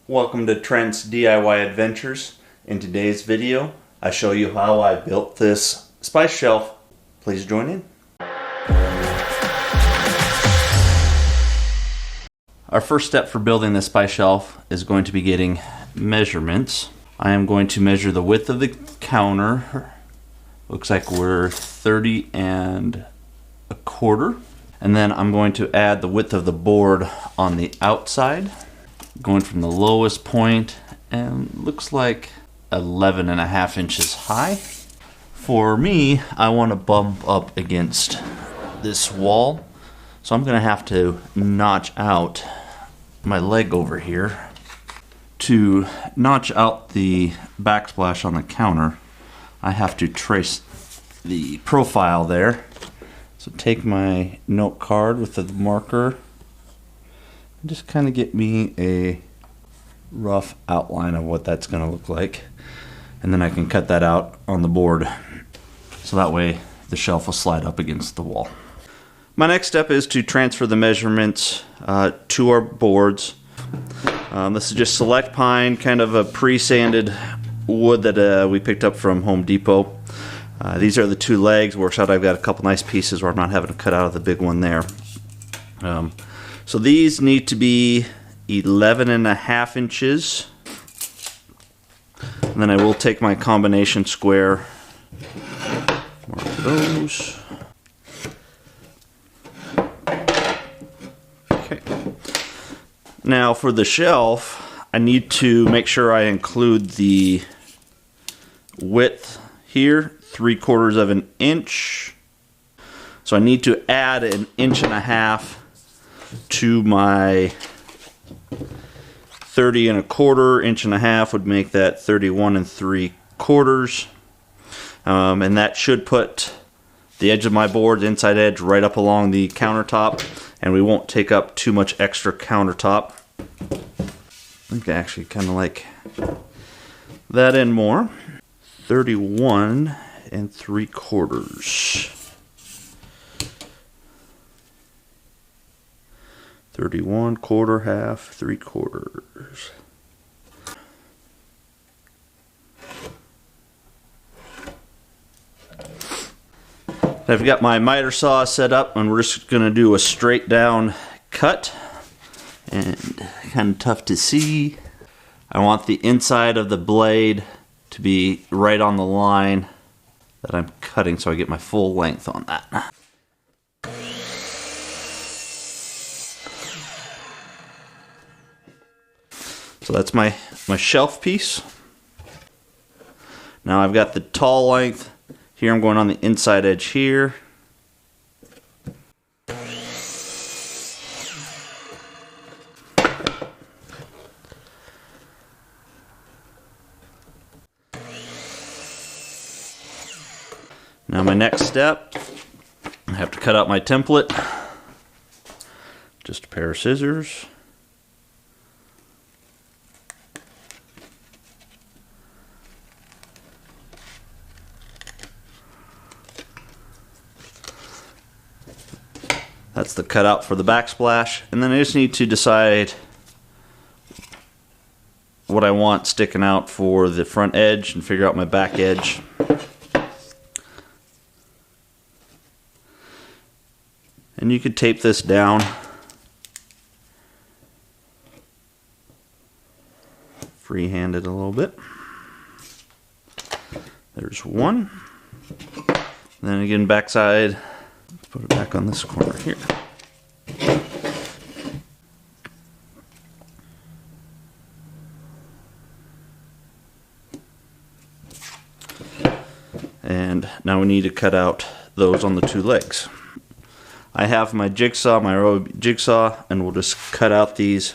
Welcome to Trent's DIY Adventures. In today's video, I show you how I built this spice shelf. Please join in. Our first step for building this spice shelf is going to be getting measurements. I am going to measure the width of the counter. Looks like we're 30 and a quarter. And then I'm going to add the width of the board on the outside, going from the lowest point, and looks like 11.5 inches high. For me, I want to bump up against this wall, so I'm going to have to notch out my leg over here. To notch out the backsplash on the counter, I have to trace the profile there. So take my note card with the marker and just kind of get me a rough outline of what that's going to look like. And then I can cut that out on the board so that way the shelf will slide up against the wall. My next step is to transfer the measurements to our boards. This is just select pine, kind of a pre-sanded wood that we picked up from Home Depot. These are the two legs. Works out I've got a couple nice pieces where I'm not having to cut out of the big one there. So these need to be 11.5 inches. And then I will take my combination square, mark those. Okay. Now for the shelf, I need to make sure I include the width here, 3/4 of an inch. So I need to add 1.5 inches to my 30 1/4. 1.5 inches would make that 31 3/4. And that should put the edge of my board, the inside edge, right up along the countertop, and we won't take up too much extra countertop. I think I actually kind of like that and more. 31 3/4. 31 1/4, half, 3/4. I've got my miter saw set up, and we're just going to do a straight down cut. And kind of tough to see. I want the inside of the blade to be right on the line that I'm cutting, so I get my full length on that. So that's my shelf piece. Now I've got the tall length. Here I'm going on the inside edge here. Now my next step, I have to cut out my template. Just a pair of scissors. That's the cutout for the backsplash. And then I just need to decide what I want sticking out for the front edge and figure out my back edge. And you could tape this down. Freehand it a little bit. There's one. And then again, backside. Let's put it back on this corner here. And now we need to cut out those on the two legs. I have my jigsaw, my Ryobi jigsaw, and we'll just cut out these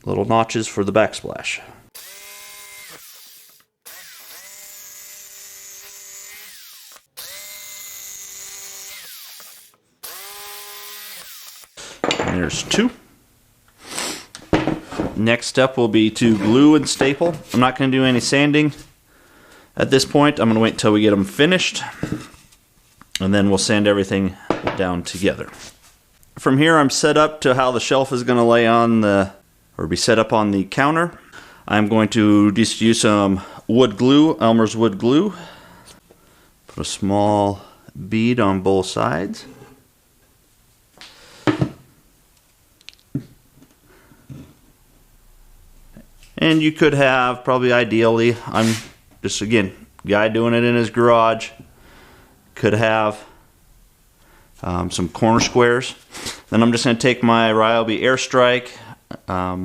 little notches for the backsplash. And there's two. Next step will be to glue and staple. I'm not going to do any sanding at this point. I'm going to wait until we get them finished, and then we'll sand everything down together. From here I'm set up to how the shelf is going to lay on the or be set up on the counter. I'm going to just use some wood glue, Elmer's wood glue. Put a small bead on both sides. And you could have, probably ideally, I'm just again, guy doing it in his garage, could have some corner squares. Then I'm just going to take my Ryobi Airstrike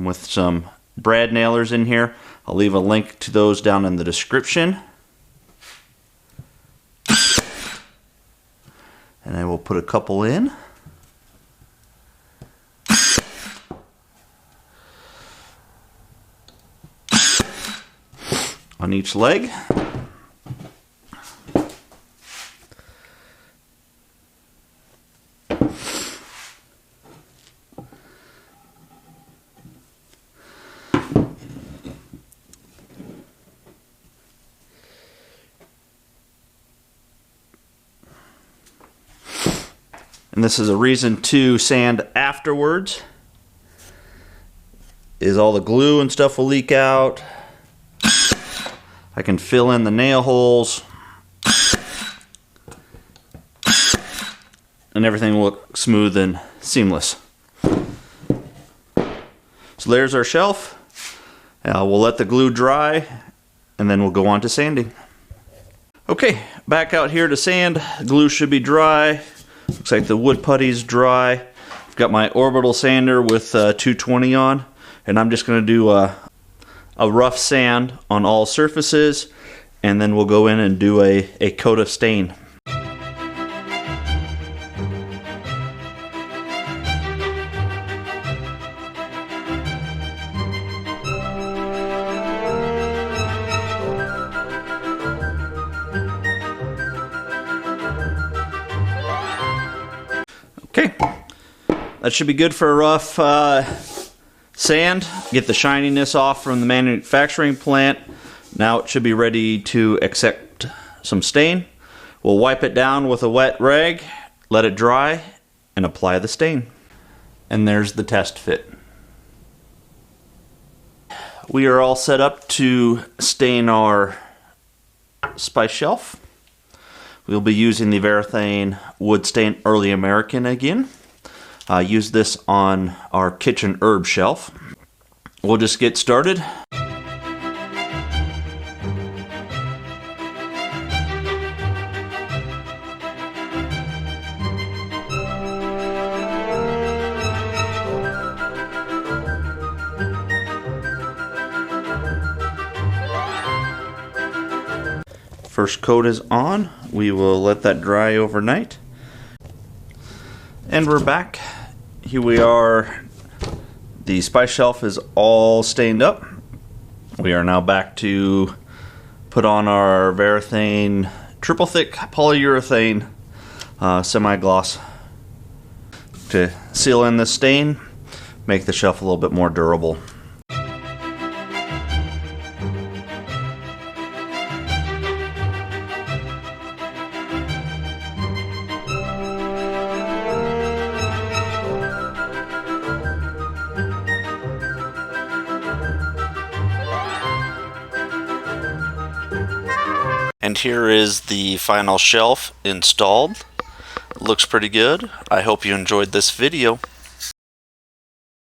with some brad nailers in here. I'll leave a link to those down in the description. And I will put a couple in. On each leg. And this is a reason to sand afterwards, is all the glue and stuff will leak out. I can fill in the nail holes and everything will look smooth and seamless. So there's our shelf. We'll let the glue dry and then we'll go on to sanding. Okay, back out here to sand. Glue should be dry. Looks like the wood putty's dry. I've got my orbital sander with 220 on, and I'm just going to do a rough sand on all surfaces, and then we'll go in and do a coat of stain. Okay, that should be good for a rough sand. Get the shininess off from the manufacturing plant. Now it should be ready to accept some stain. We'll wipe it down with a wet rag, let it dry, and apply the stain. And there's the test fit. We are all set up to stain our spice shelf. We'll be using the Varathane Wood Stain Early American again. Use this on our kitchen herb shelf. We'll just get started. First coat is on. We will let that dry overnight. And we're back. Here we are. The spice shelf is all stained up. We are now back to put on our Varathane triple thick polyurethane semi-gloss to seal in the stain, make the shelf a little bit more durable. And here is the final shelf installed. Looks pretty good. I hope you enjoyed this video.